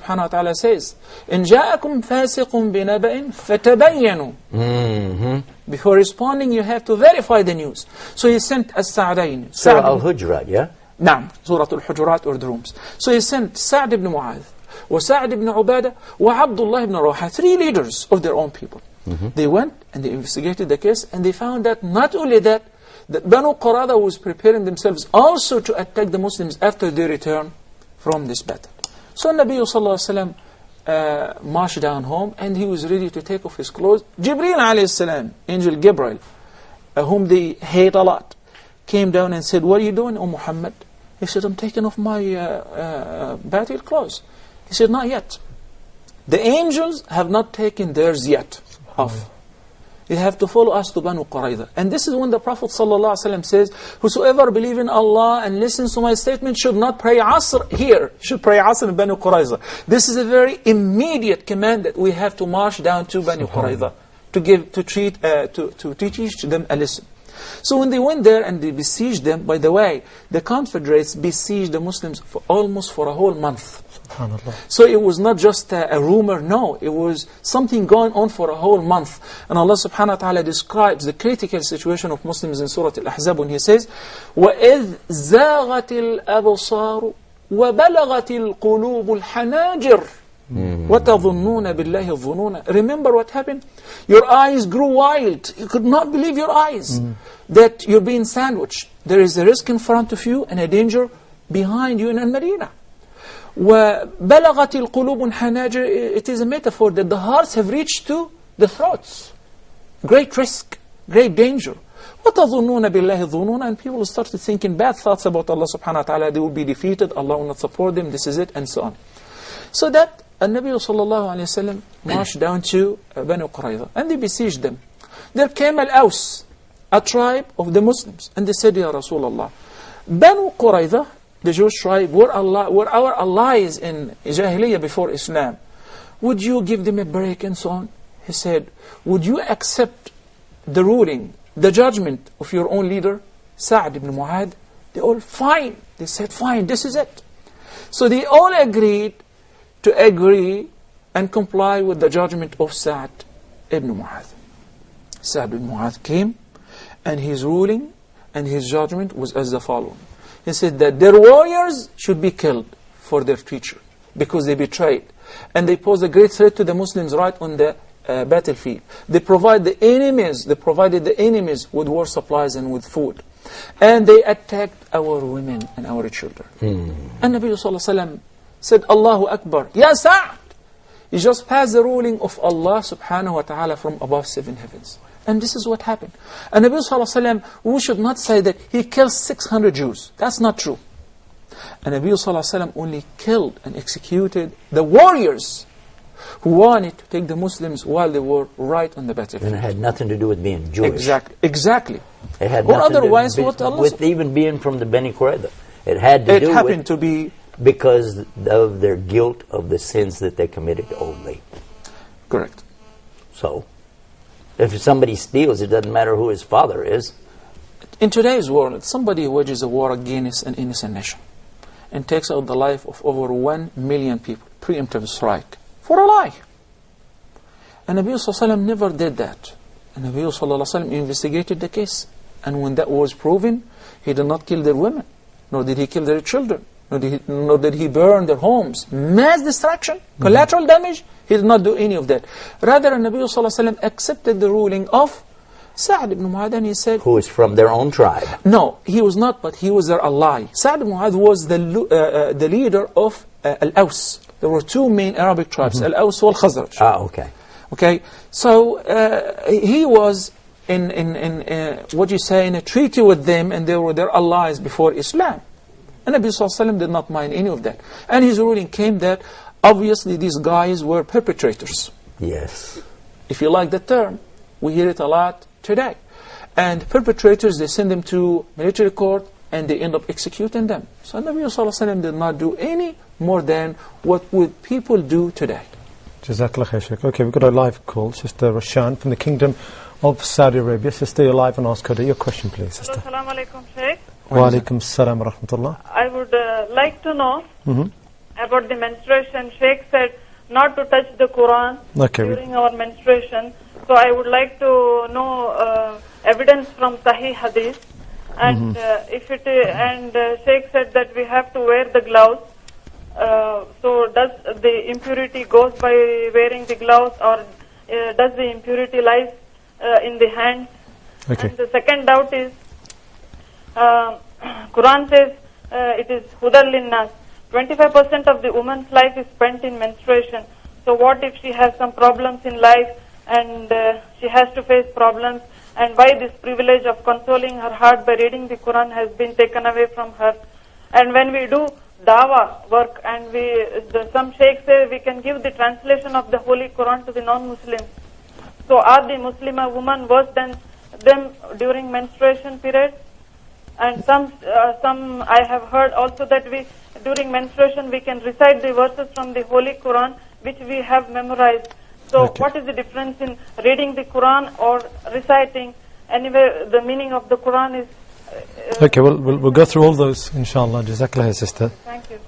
subhanahu wa ta'ala says, إِن جَاءَكُمْ فَاسِقٌ بِنَبَإٍ فَتَبَيَّنُوا. Before responding, you have to verify the news. So he sent as-Sa'dayn. Surah Al-Hujurat, yeah? نعم, Surah Al-Hujurat, or the rooms. So he sent Sa'd ibn Mu'adh, وسعد ibn Ubadah, وعبدullah ibn Rawaha, 3 leaders of their own people. They went and they investigated the case, and they found that not only that Banu Qurayza was preparing themselves also to attack the Muslims after they return from this battle. So Nabi sallallahu alaihi wasallam marched down home, and he was ready to take off his clothes. Jibreel alayhi salam, Angel Gabriel, whom they hate a lot, came down and said, "What are you doing, O Muhammad?" He said, "I'm taking off my battle clothes." He said, "Not yet. The angels have not taken theirs yet off. You have to follow us to Banu Qurayza." And this is when the Prophet ﷺ says, "Whosoever believes in Allah and listens to my statement should not pray Asr here, should pray Asr in Banu Qurayza." This is a very immediate command that we have to march down to Banu Qurayza to teach them a lesson. So when they went there and they besieged them, by the way, the Confederates besieged the Muslims for almost for a whole month. So it was not just a rumor, no, it was something going on for a whole month. And Allah subhanahu wa ta'ala describes the critical situation of Muslims in Surah Al-Ahzab when He says, وَإِذْ زَاغَتِ الْأَبْصَارُ وَبَلَغَتِ الْقُلُوبُ الْحَنَاجِرُ وَتَظُنُّونَ بِاللَّهِ الظُّنُونَ. Remember what happened? Your eyes grew wild. You could not believe your eyes. That you're being sandwiched. There is a risk in front of you and a danger behind you in Al-Madinah. وَبَلَغَتِ الْقُلُوبُ الْحَنَاجِرُ. It is a metaphor that the hearts have reached to the throats. Great risk, great danger. وَتَظُنُّونَ بِاللَّهِ الظُّنُونَ. And people started thinking bad thoughts about Allah subhanahu wa ta'ala. They will be defeated, Allah will not support them, this is it, and so on. So that Nabi sallallahu alayhi wa sallam marched down to Banu Qurayza, and they besieged them. There came Al-Aws, a tribe of the Muslims, and they said, "Ya Rasulullah, Banu Qurayza, the Jewish tribe, were our allies in Jahiliyyah before Islam. Would you give them a break and so on?" He said, "Would you accept the ruling, the judgment of your own leader, Sa'd ibn Mu'adh?" They all, "Fine." They said, "Fine, this is it." So they all agreed to agree and comply with the judgment of Sa'd ibn Mu'adh. Sa'd ibn Mu'adh came, and his ruling and his judgment was as the following. He said that their warriors should be killed for their teacher, because they betrayed. And they pose a great threat to the Muslims right on the battlefield. They provided the enemies with war supplies and with food. And they attacked our women and our children. And Nabi sallallahu alayhi wa sallam said, "Allahu Akbar, Ya Sa'd." He just passed the ruling of Allah subhanahu wa ta'ala from above 7 heavens. And this is what happened. And Nabi sallallahu alayhi wa sallam, we should not say that he killed 600 Jews. That's not true. And Nabi sallallahu alayhi wa sallam only killed and executed the warriors who wanted to take the Muslims while they were right on the battlefield. And it had nothing to do with being Jewish. Exactly. It had or nothing otherwise, to do what Allah with even being from the Bani Qurayza. It had to do with... It happened to be... Because of their guilt of the sins that they committed only. Correct. So, if somebody steals, it doesn't matter who his father is. In today's world, somebody wages a war against an innocent nation and takes out the life of over 1 million people, preemptive strike, for a lie. And Nabi sallallahu alayhi wa sallam never did that. And Nabi sallallahu alayhi wa sallam investigated the case. And when that was proven, he did not kill their women, nor did he kill their children, nor did he burn their homes. Mass destruction, collateral damage, he did not do any of that. Rather, Nabi sallallahu alayhi wa sallam accepted the ruling of Sa'd ibn Mu'adh, and he said... Who is from their own tribe. No, he was not, but he was their ally. Sa'd ibn Mu'adh was the leader of Al-Aws. There were 2 main Arabic tribes, Al-Aws wal Khazraj. Okay. Okay, so he was in what you say, in a treaty with them, and they were their allies before Islam. And Nabi sallallahu alayhi wa sallam did not mind any of that. And his ruling came that obviously these guys were perpetrators. Yes. If you like the term, we hear it a lot today. And perpetrators, they send them to military court and they end up executing them. So Nabi sallallahu alayhi wa sallam did not do any more than what would people do today. Jazakallah khair, Shaykh. Okay, we've got a live call. Sister Rashan from the Kingdom of Saudi Arabia. Sister, you're live and ask Huda your question, please. Sister. Assalamu alaikum, Shaykh. Wa alaikum salam wa rahmatullah. I would like to know about the menstruation. Sheikh said not to touch the Quran during our menstruation. So I would like to know evidence from Sahih Hadith. And Sheikh said that we have to wear the gloves. So does the impurity goes by wearing the gloves, or does the impurity lies in the hands? Okay. And the second doubt is, Quran says it is Huda linnas. 25% of the woman's life is spent in menstruation. So what if she has some problems in life and she has to face problems, and why this privilege of consoling her heart by reading the Quran has been taken away from her? And when we do dawa work, and some sheikhs say we can give the translation of the Holy Quran to the non-Muslims. So are the Muslimah women worse than them during menstruation period? And some I have heard also that during menstruation we can recite the verses from the Holy Quran which we have memorized. So what is the difference in reading the Quran or reciting? Anyway, the meaning of the Quran is... Okay, we'll go through all those, inshallah. Jazakallah, sister. Thank you.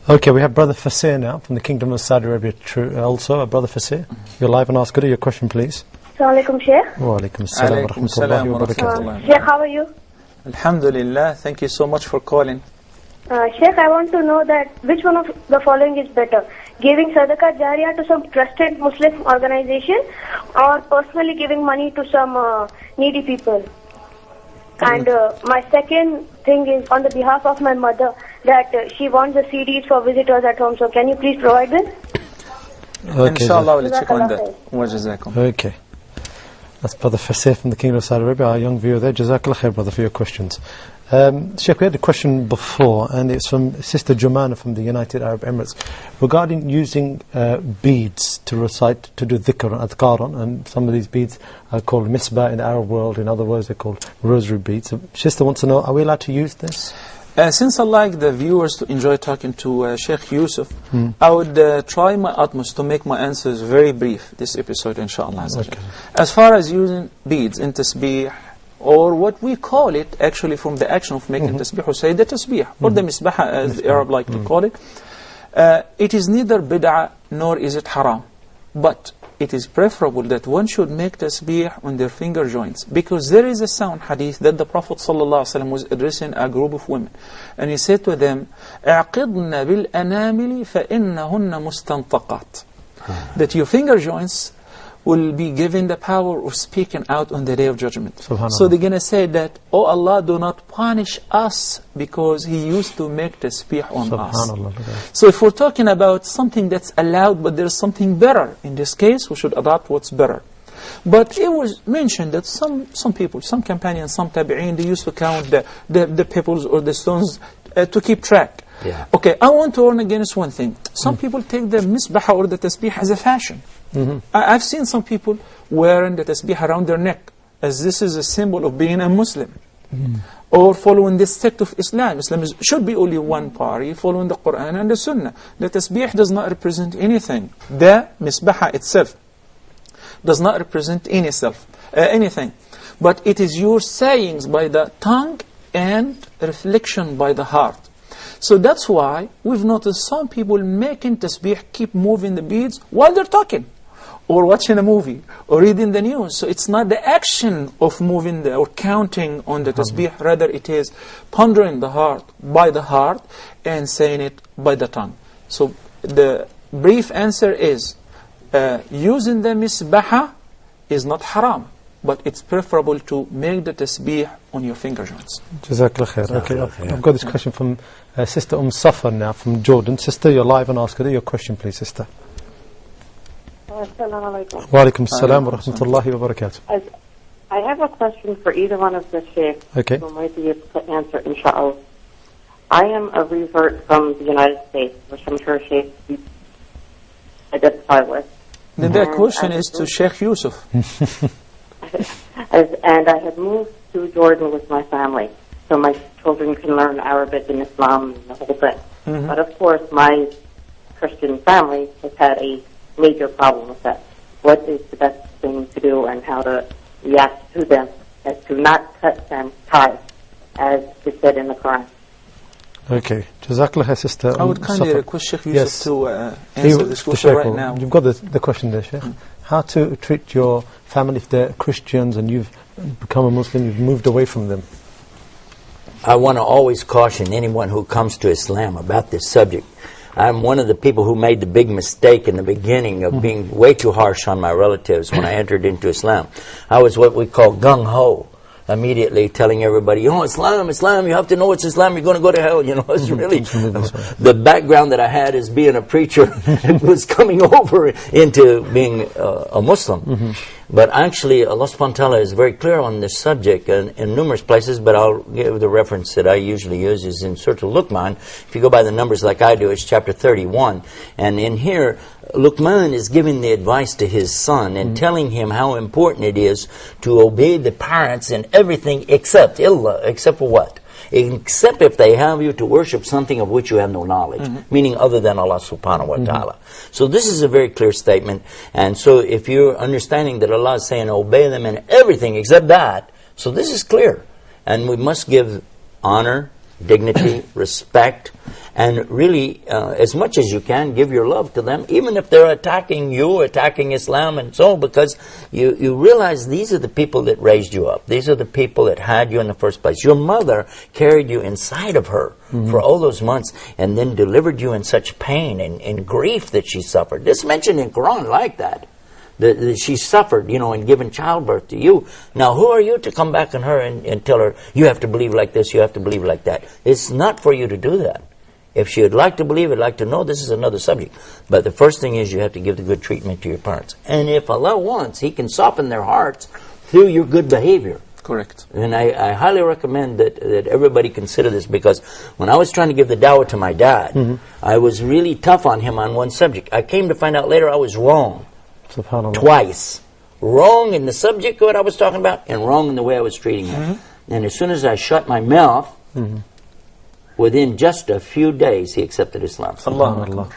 Okay, we have Brother Fasir now from the Kingdom of Saudi Arabia. Also, Brother Fasir, you're live and ask Huda your question, please. Assalamu alaikum, Sheikh. Wa alaikum assalam wa rahmatullahi wa barakatuh. Sheikh, how are you? Alhamdulillah, thank you so much for calling. Sheikh, I want to know that which one of the following is better? Giving sadaqah jariyah to some trusted Muslim organization, or personally giving money to some needy people? And my second thing is on the behalf of my mother, that she wants the CDs for visitors at home. So can you please provide this? Okay, inshallah, we'll check on that. Wa jazakum. Okay. That's Brother Fasir from the Kingdom of Saudi Arabia, our young viewer there. Jazakallah khair, brother, for your questions. Sheikh, we had a question before, and it's from Sister Jumana from the United Arab Emirates, regarding using beads to recite, to do dhikr and adhkar on, and some of these beads are called misbah in the Arab world. In other words, they're called rosary beads. So Sister wants to know, are we allowed to use this? Since I like the viewers to enjoy talking to Sheikh Yusuf, I would try my utmost to make my answers very brief this episode, inshallah. Okay. As far as using beads in tasbih, or what we call it, actually from the action of making tasbih, or say the tasbih, or the misbah as the Arab like to call it, it is neither bid'ah nor is it haram. But it is preferable that one should make tasbih on their finger joints, because there is a sound hadith that the Prophet ﷺ was addressing a group of women, and he said to them, "اعقدن بالأنامل فإنهن مستنطقات." That your finger joints will be given the power of speaking out on the Day of Judgment. So they're going to say that, "Oh Allah, do not punish us because He used to make tasbih on us." So if we're talking about something that's allowed, but there's something better, in this case, we should adopt what's better. But it was mentioned that some people, some companions, some tabi'een, they used to count the pebbles or the stones to keep track. Yeah. Okay, I want to warn against one thing. Some people take the misbah or the tasbih as a fashion. I've seen some people wearing the tasbih around their neck, as this is a symbol of being a Muslim, or following this sect of Islam. Islam should be only one party, following the Quran and the Sunnah. The tasbih does not represent anything. The misbah itself does not represent anything. But it is your sayings by the tongue and reflection by the heart. So that's why we've noticed some people making tasbih, keep moving the beads while they're talking, or watching a movie, or reading the news. So it's not the action of moving or counting on the tasbih, rather it is pondering the heart by the heart and saying it by the tongue. So the brief answer is, using the misbah is not haram, but it's preferable to make the tasbih on your finger joints. Jazakallah khair. Okay, I've got this question from Sister Safar now from Jordan. Sister, you're live and ask her your question, please, Sister. Assalamu alaikum. Wa alaikum assalam wa rahmatullahi wa barakatuh. I have a question for either one of the sheikhs who might be able to answer, inshallah. I am a revert from the United States, which I'm sure sheikhs identify with. Then that question is to Sheikh Yusuf. And I had moved to Jordan with my family, so my children can learn Arabic and Islam and the whole thing. But of course, my Christian family has had a major problem with that. What is the best thing to do, and how to react to them, as to not cut them ties, as is said in the Quran? Okay. Jazakallah khair, sister. I would kindly Safa. request Sheikh Yusuf Yes. to answer this question right now. You've got the question there, Sheikh. How to treat your family if they're Christians and you've become a Muslim, you've moved away from them? I want to always caution anyone who comes to Islam about this subject. I'm one of the people who made the big mistake in the beginning of being way too harsh on my relatives when I entered into Islam. I was what we call gung-ho, immediately telling everybody, oh, Islam, Islam, you have to know it's Islam, you're going to go to hell. You know, it's really the background that I had as being a preacher was coming over into being a Muslim. But actually, Allah subhanahu wa ta'ala is very clear on this subject in numerous places, but I'll give the reference that I usually use is in Surah Luqman. If you go by the numbers like I do, it's chapter 31. And in here, Luqman is giving the advice to his son and telling him how important it is to obey the parents in everything except for what? Except if they have you to worship something of which you have no knowledge, meaning other than Allah subhanahu wa ta'ala. So this is a very clear statement, and so if you're understanding that Allah is saying obey them in everything except that, so this is clear. And we must give honor, dignity, respect, and really, as much as you can, give your love to them, even if they're attacking you, attacking Islam and so on, because you realize these are the people that raised you up. These are the people that had you in the first place. Your mother carried you inside of her for all those months and then delivered you in such pain and grief that she suffered. This mentioned in Quran like that. That she suffered, you know, in giving childbirth to you. Now, who are you to come back on her and tell her, you have to believe like this, you have to believe like that? It's not for you to do that. If she would like to believe, would like to know, this is another subject. But the first thing is you have to give the good treatment to your parents. And if Allah wants, He can soften their hearts through your good behavior. Correct. And I highly recommend that everybody consider this, because when I was trying to give the dawah to my dad, I was really tough on him on one subject. I came to find out later I was wrong. SubhanAllah. Twice. Wrong in the subject of what I was talking about, and wrong in the way I was treating him. And as soon as I shut my mouth, within just a few days, he accepted Islam. Allahu Akbar.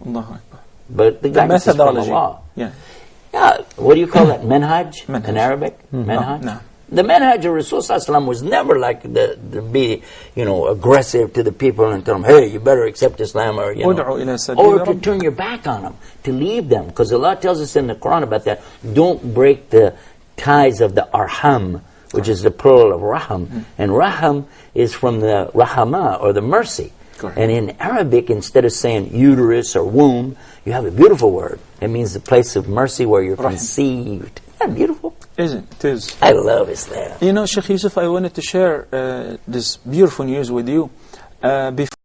Allahu Akbar. But the guy is from Allah. Yeah. Yeah. What do you call that? Manhaj? Manhaj. In Arabic? Manhaj? No. The manhaj of Rasul was never like to be, you know, aggressive to the people and tell them, hey, you better accept Islam, or, you know, or to turn your back on them, to leave them. Because Allah tells us in the Quran about that, don't break the ties of the arham, which is the plural of raham. And raham is from the rahama, or the mercy. Correct. And in Arabic, instead of saying uterus or womb, you have a beautiful word. It means the place of mercy where you're conceived. Isn't that beautiful? Isn't it? It is. I love Islam. You know, Sheikh Yusuf, I wanted to share this beautiful news with you. Before